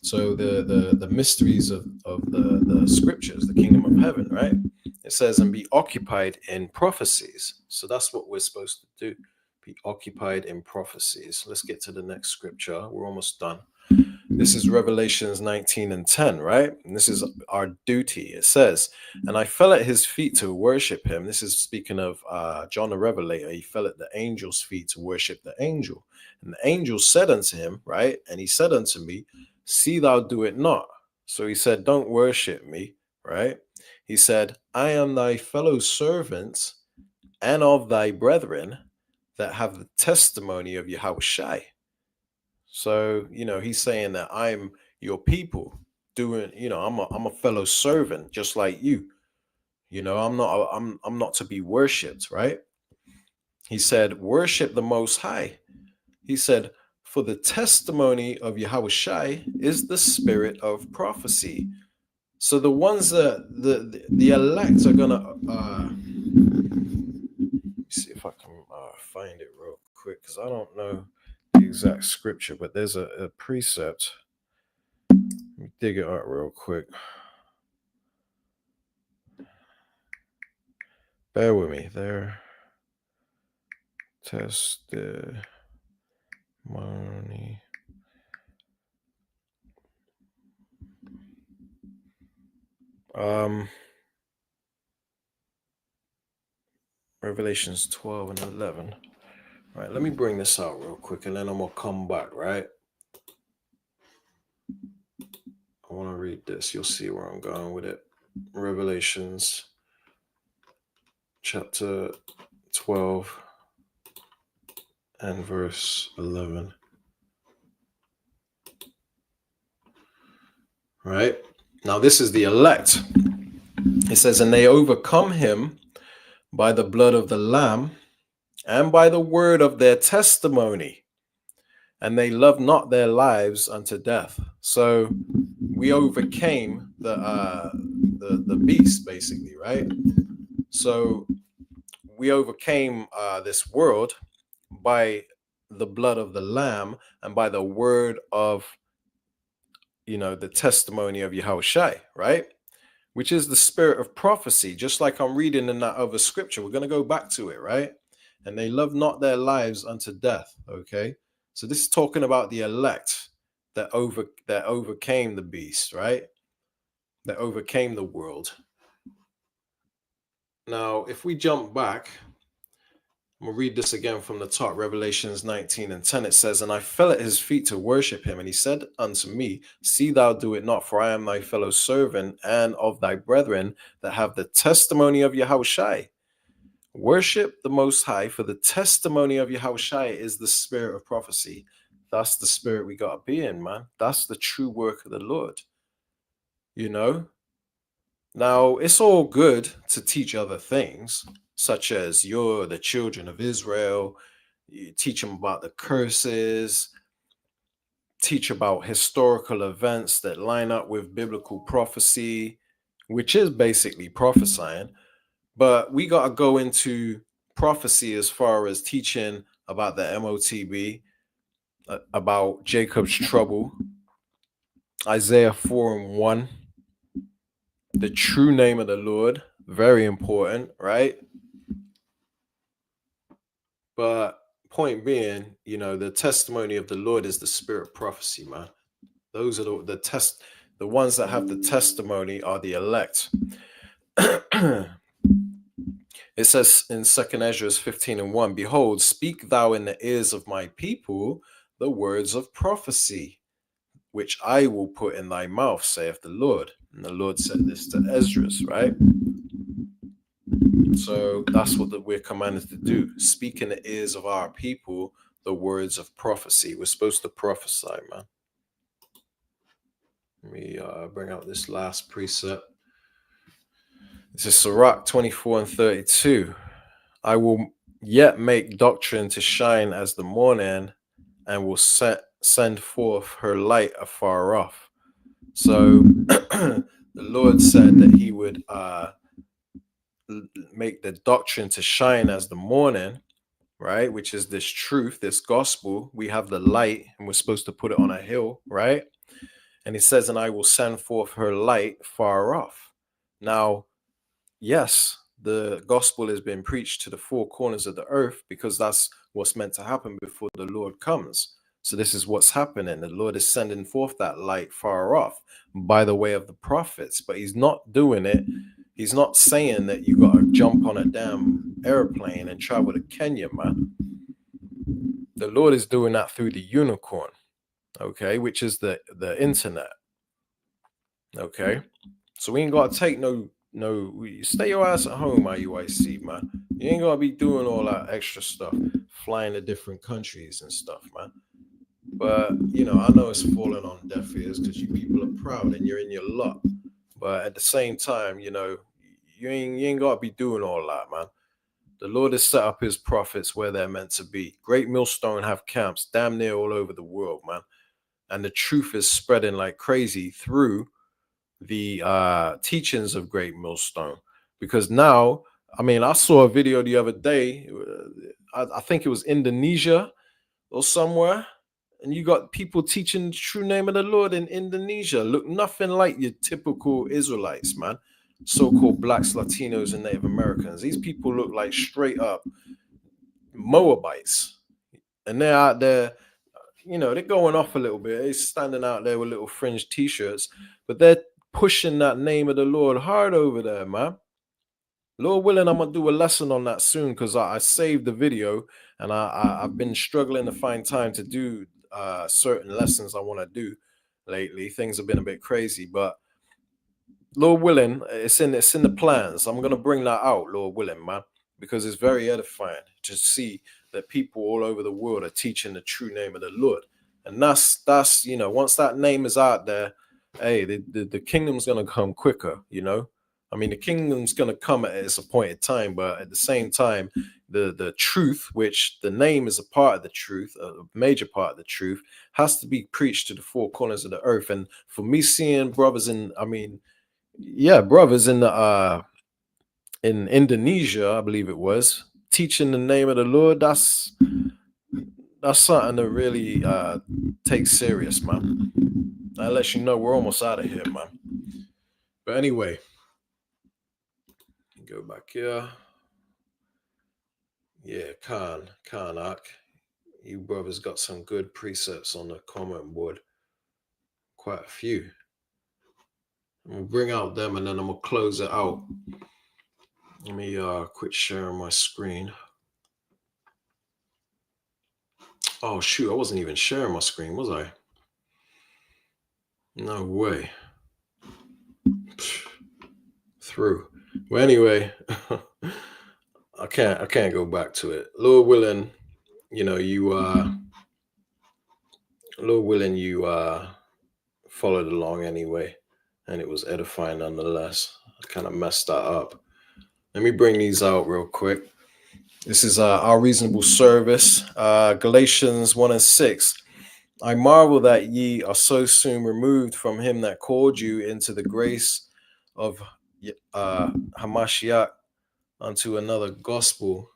So the mysteries of the scriptures, the kingdom of heaven, right? It says, and be occupied in prophecies. So that's what we're supposed to do. Be occupied in prophecies. Let's get to the next scripture. We're almost done. This is Revelations 19:10, right? And this is our duty. It says, and I fell at his feet to worship him. This is speaking of John the Revelator. He fell at the angel's feet to worship the angel. And the angel said unto him, right? And he said unto me, see thou do it not. So he said, don't worship me, right? He said, I am thy fellow servant and of thy brethren that have the testimony of Yahushai. So, you know, he's saying that I'm your people doing, you know, I'm a fellow servant just like you. You know, I'm not to be worshipped, right? He said, worship the Most High. He said, for the testimony of Yahushai is the spirit of prophecy. So the ones that the elect are gonna see if I can find it real quick, because I don't know the exact scripture, but there's a precept. Let me dig it out real quick. Bear with me there. Testimony. Revelations 12 and 11. All right, let me bring this out real quick and then I'm gonna come back, right? I want to read this. You'll see where I'm going with it. Revelations chapter 12 and verse 11. Right? Now this is the elect. It says, and they overcome him by the blood of the Lamb and by the word of their testimony, and they love not their lives unto death. So we overcame the beast, basically, right? So we overcame this world by the blood of the Lamb and by the word of, you know, the testimony of Yahushai, right? Which is the spirit of prophecy, just like I'm reading in that other scripture. We're going to go back to it, right? And they love not their lives unto death, okay? So this is talking about the elect that overcame the beast, right? That overcame the world. Now, if we jump back, I'm going to read this again from the top, Revelations 19:10. It says, "And I fell at his feet to worship him. And he said unto me, See thou do it not, for I am thy fellow servant and of thy brethren that have the testimony of Yahushai. Worship the Most High, for the testimony of Yahushai is the spirit of prophecy." That's the spirit we got to be in, man. That's the true work of the Lord. You know? Now, it's all good to teach other things, such as you're the children of Israel. You teach them about the curses, teach about historical events that line up with biblical prophecy, which is basically prophesying. But we got to go into prophecy as far as teaching about the MOTB, about Jacob's trouble, Isaiah 4:1, the true name of the Lord, very important, right? But point being, you know, the testimony of the Lord is the spirit of prophecy, man. Those are the ones that have the testimony are the elect. It says in 2 Ezra 15:1, "Behold, speak thou in the ears of my people the words of prophecy, which I will put in thy mouth, saith the Lord." And the Lord said this to Ezra, right? So that's what we're commanded to do. Speak in the ears of our people the words of prophecy. We're supposed to prophesy, man. Let me bring out this last precept. This is Sirach 24:32. "I will yet make doctrine to shine as the morning, and will send forth her light afar off." So the Lord said that he would make the doctrine to shine as the morning, right? Which is this truth, this gospel. We have the light and we're supposed to put it on a hill, right? And he says, "And I will send forth her light far off." Now, yes, the gospel has been preached to the four corners of the earth because that's what's meant to happen before the Lord comes. So this is what's happening. The Lord is sending forth that light far off by the way of the prophets, but he's not doing it. He's not saying that you got to jump on a damn airplane and travel to Kenya, man. The Lord is doing that through the unicorn, okay, which is the internet, okay? So we ain't got to take no, stay your ass at home, IUIC, man. You ain't got to be doing all that extra stuff, flying to different countries and stuff, man. But, you know, I know it's falling on deaf ears because you people are proud and you're in your lot. But at the same time, you know, you ain't got to be doing all that, man. The Lord has set up his prophets where they're meant to be. Great Millstone have camps damn near all over the world, man. And the truth is spreading like crazy through the teachings of Great Millstone. Because now, I mean, I saw a video the other day. I think it was Indonesia or somewhere. And you got people teaching the true name of the Lord in Indonesia. Look nothing like your typical Israelites, man. So-called blacks, Latinos, and Native Americans. These people look like straight up Moabites. And they're out there, you know, they're going off a little bit. They're standing out there with little fringe t-shirts. But they're pushing that name of the Lord hard over there, man. Lord willing, I'm going to do a lesson on that soon because I saved the video. And I've been struggling to find time to do certain lessons I want to do lately. Things have been a bit crazy, but Lord willing, it's in the plans. I'm gonna bring that out, Lord willing, man, because it's very edifying to see that people all over the world are teaching the true name of the Lord. And that's you know, once that name is out there, hey, the kingdom's gonna come quicker, you know. I mean, the kingdom's gonna come at its appointed time, but at the same time, the truth, which the name is a part of the truth, a major part of the truth, has to be preached to the four corners of the earth. And for me, seeing brothers in the in Indonesia, I believe it was, teaching the name of the Lord, that's something to really take serious, man. That lets you know we're almost out of here, man. But anyway, go back here. Yeah, Khan Ak. You brothers got some good precepts on the comment board. quite a few. I'm gonna bring out them and then I'm gonna close it out. Let me quit sharing my screen. Oh shoot, I wasn't even sharing my screen, was I? No way. Through. Well, anyway, I can't go back to it. Lord willing, you know, Lord willing, you followed along anyway, and it was edifying nonetheless. I kind of messed that up. Let me bring these out real quick. This is our reasonable service, Galatians 1:6. I marvel that ye are so soon removed from him that called you into the grace of Hamashiach unto another gospel.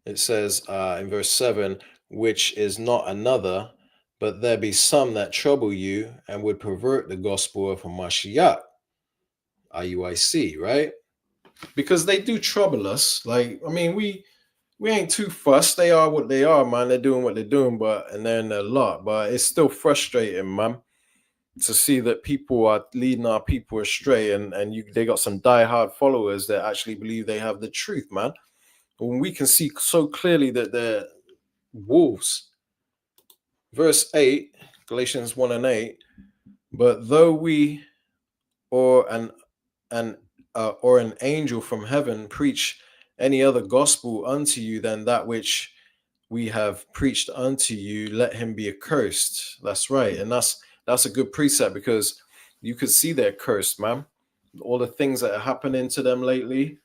It says in verse 7, which is not another, but there be some that trouble you and would pervert the gospel of Hamashiach, IUIC, right? Because they do trouble us. Like, I mean, we ain't too fussed. They are what they are, man. They're doing what they're doing, and they're in a lot. But it's still frustrating, man, to see that people are leading our people astray, and they got some diehard followers that actually believe they have the truth, man. When we can see so clearly that they're wolves. Verse 8, Galatians 1:8. But though we or an angel from heaven preach any other gospel unto you than that which we have preached unto you, let him be accursed. That's right. And that's a good precept, because you could see they're cursed, man. All the things that are happening to them lately.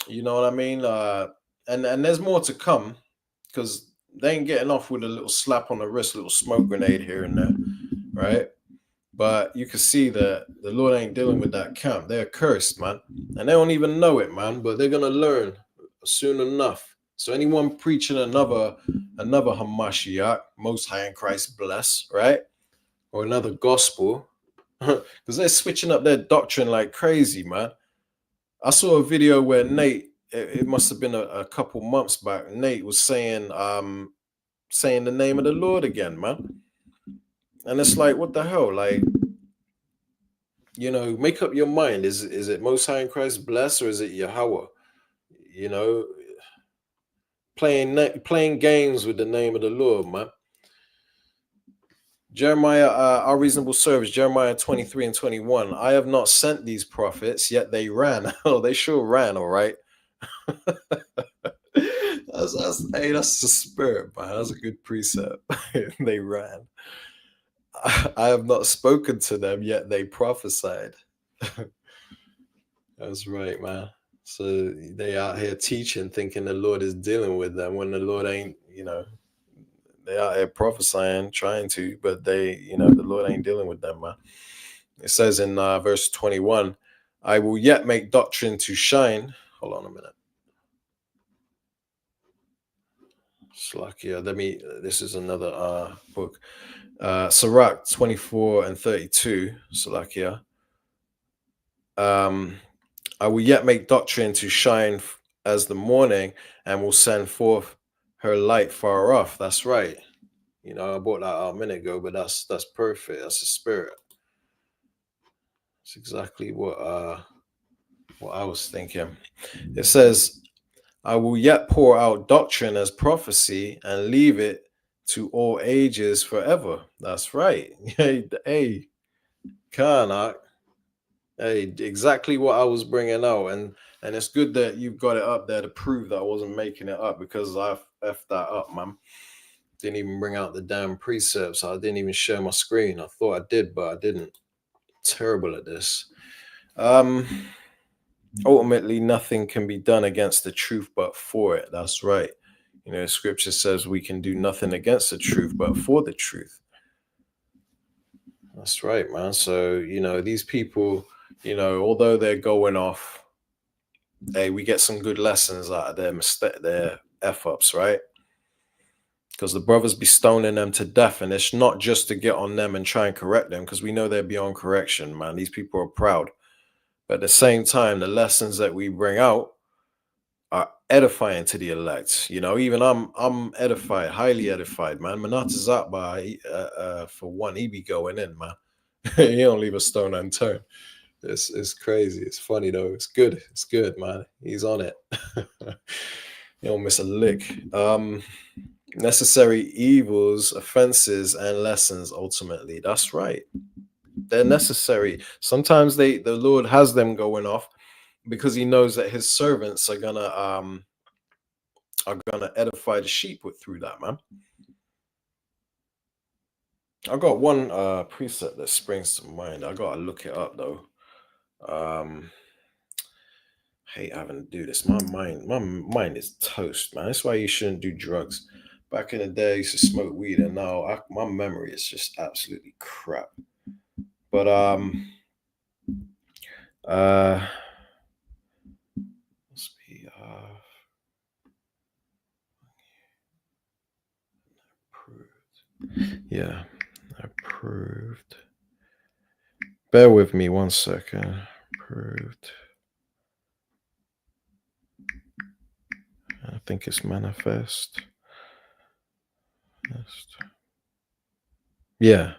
You know what I mean? And there's more to come, because they ain't getting off with a little slap on the wrist, a little smoke grenade here and there, right? But you can see that the Lord ain't dealing with that camp. They're cursed, man. And they don't even know it, man, but they're going to learn soon enough. So anyone preaching another Hamashiach, Most High in Christ bless, right? Or another gospel, because they're switching up their doctrine like crazy, man. I saw a video where Nate, it must have been a couple months back, Nate was saying the name of the Lord again, man. And it's like, what the hell? Like, you know, make up your mind. Is it Most High in Christ bless, or is it Yahweh? You know, playing games with the name of the Lord, man. Jeremiah, our reasonable service, Jeremiah 23:21. I have not sent these prophets, yet they ran. Oh, they sure ran, all right. That's the spirit, man. That's a good precept. They ran. I have not spoken to them, yet they prophesied. That's right, man. So they out here teaching, thinking the Lord is dealing with them, when the Lord ain't, you know. They out here prophesying, trying to, but the Lord ain't dealing with them, man. It says in verse 21, I will yet make doctrine to shine. Hold on a minute. Slakia, this is another book. Sirach 24:32, Salakia. I will yet make doctrine to shine as the morning, and will send forth her light far off. That's right. You know, I bought that out a minute ago, but that's perfect. That's the spirit. It's exactly what I was thinking. It says, I will yet pour out doctrine as prophecy, and leave it to all ages forever. That's right. Hey, Karnak. Hey, exactly what I was bringing out, and it's good that you've got it up there to prove that I wasn't making it up, because I effed that up, man. Didn't even bring out the damn precepts. I didn't even share my screen. I thought I did, but I didn't. Terrible at this. Ultimately, nothing can be done against the truth but for it. That's right. You know, scripture says we can do nothing against the truth but for the truth. That's right, man. So, you know, these people, you know, although they're going off, hey, we get some good lessons out of their F-ups, right? Because the brothers be stoning them to death, and it's not just to get on them and try and correct them, because we know they're beyond correction, man. These people are proud. But at the same time, the lessons that we bring out are edifying to the elect. You know, even I'm edified, highly edified, man. Manatazatba, for one, he be going in, man. He don't leave a stone unturned. It's crazy. It's funny though. It's good. It's good, man. He's on it. You don't miss a lick. Necessary evils, offenses, and lessons. Ultimately, that's right. They're necessary. Sometimes the Lord has them going off because He knows that His servants are gonna edify the sheep through that, man. I got one precept that springs to mind. I gotta look it up though. Hate having to do this. My mind is toast, man. That's why you shouldn't do drugs. Back in the day, I used to smoke weed, and now my memory is just absolutely crap. But must be approved. Yeah, approved. Bear with me 1 second. Approved. I think it's manifest. Yeah.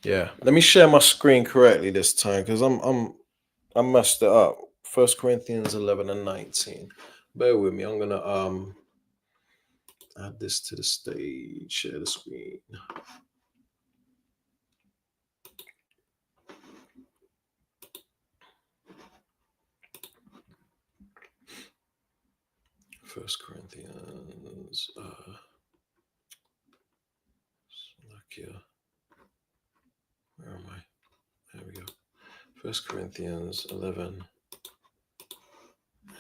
Let me share my screen correctly this time because I messed it up. 1 Corinthians 11 and 19. Bear with me. I'm gonna add this to the stage. Share the screen. First Corinthians, where am I? There we go. 1 Corinthians 11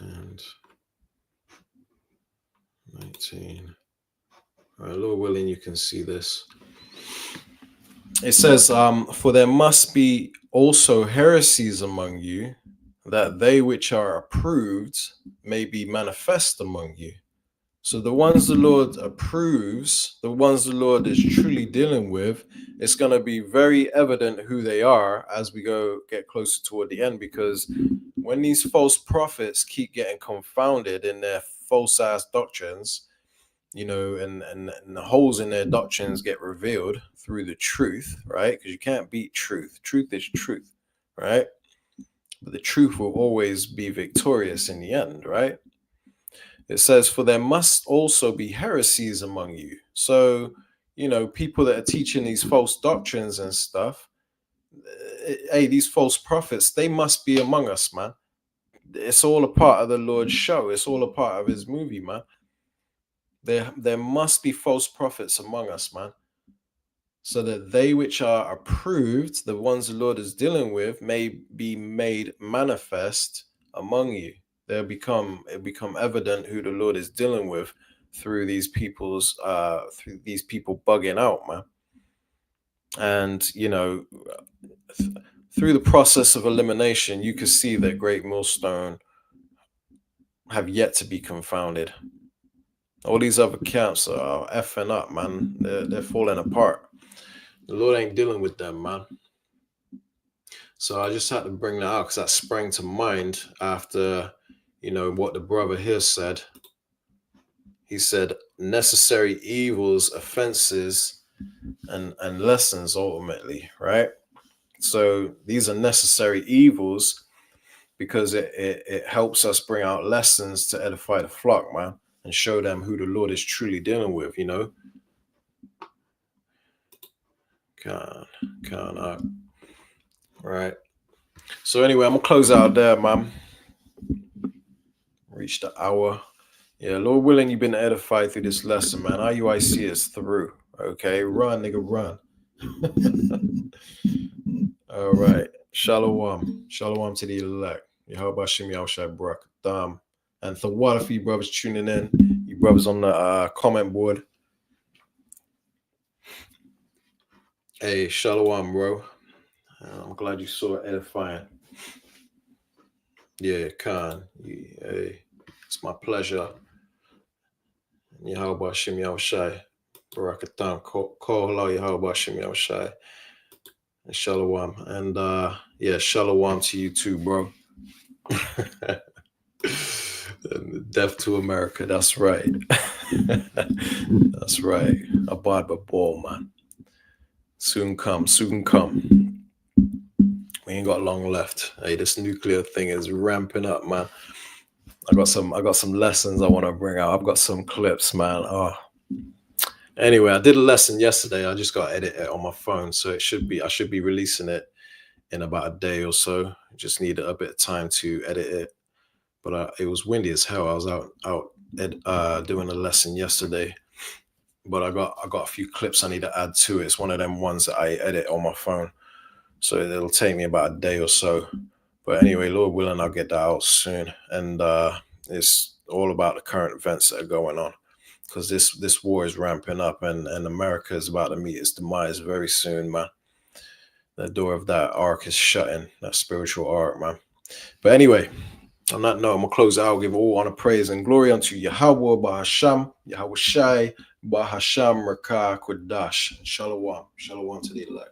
and 19. All right, Lord willing, you can see this. It says, for there must be also heresies among you, that they which are approved may be manifest among you. So the ones the Lord approves, the ones the Lord is truly dealing with, it's going to be very evident who they are as we get closer toward the end, because when these false prophets keep getting confounded in their false ass doctrines, you know, and the holes in their doctrines get revealed through the truth, right? Because you can't beat truth. Truth is truth, right? But the truth will always be victorious in the end, right? It says, for there must also be heresies among you. So, you know, people that are teaching these false doctrines and stuff, hey, these false prophets, they must be among us, man. It's all a part of the Lord's show. It's all a part of His movie, man. There must be false prophets among us, man, so that they which are approved, the ones the Lord is dealing with, may be made manifest among you. It become evident who the Lord is dealing with through these people bugging out, man. And you know, through the process of elimination, you can see that Great Millstone have yet to be confounded. All these other camps are effing up, man. They're falling apart. The Lord ain't dealing with them, man. So I just had to bring that out because that sprang to mind after, you know, what the brother here said. He said necessary evils, offenses, and lessons ultimately, right? So these are necessary evils because it helps us bring out lessons to edify the flock, man, and show them who the Lord is truly dealing with, you know. Can't out. Right. So anyway, I'm gonna close out there, man. Reached the hour. Yeah, Lord willing, you've been edified through this lesson, man. IUIC is through. Okay, run, nigga, run. All right. Shalom. Shalom to the elect. Yahweh Shem Yahushai Barak Dam. And the water for you brothers tuning in, you brothers on the comment board. Hey, shalom, bro. I'm glad you saw it edifying. Yeah, Khan. Hey, it's my pleasure. Yahweh Shem Yahushai Barak Dam. Call hello, Yahweh Shem Yahushai. And shalom. And yeah, shalom to you too, bro. Death to America. That's right. That's right. Abide by ball, man. Soon come. Soon come. We ain't got long left. Hey, this nuclear thing is ramping up, man. I got some lessons I want to bring out. I've got some clips, man. Oh. Anyway, I did a lesson yesterday. I just got to edit it on my phone, so I should be releasing it in about a day or so. Just needed a bit of time to edit it. But it was windy as hell. I was out doing a lesson yesterday. But I got a few clips I need to add to it. It's one of them ones that I edit on my phone. So it'll take me about a day or so. But anyway, Lord willing, I'll get that out soon. And it's all about the current events that are going on. Because this war is ramping up and America is about to meet its demise very soon, man. The door of that ark is shutting, that spiritual ark, man. But anyway, on that note, I'm going to close out. I'll give all honor, praise, and glory unto Yahweh, Bahasham, Yahweh Shai, Bahasham, Rakah, Kodash, Shalom. Shalom to the elect.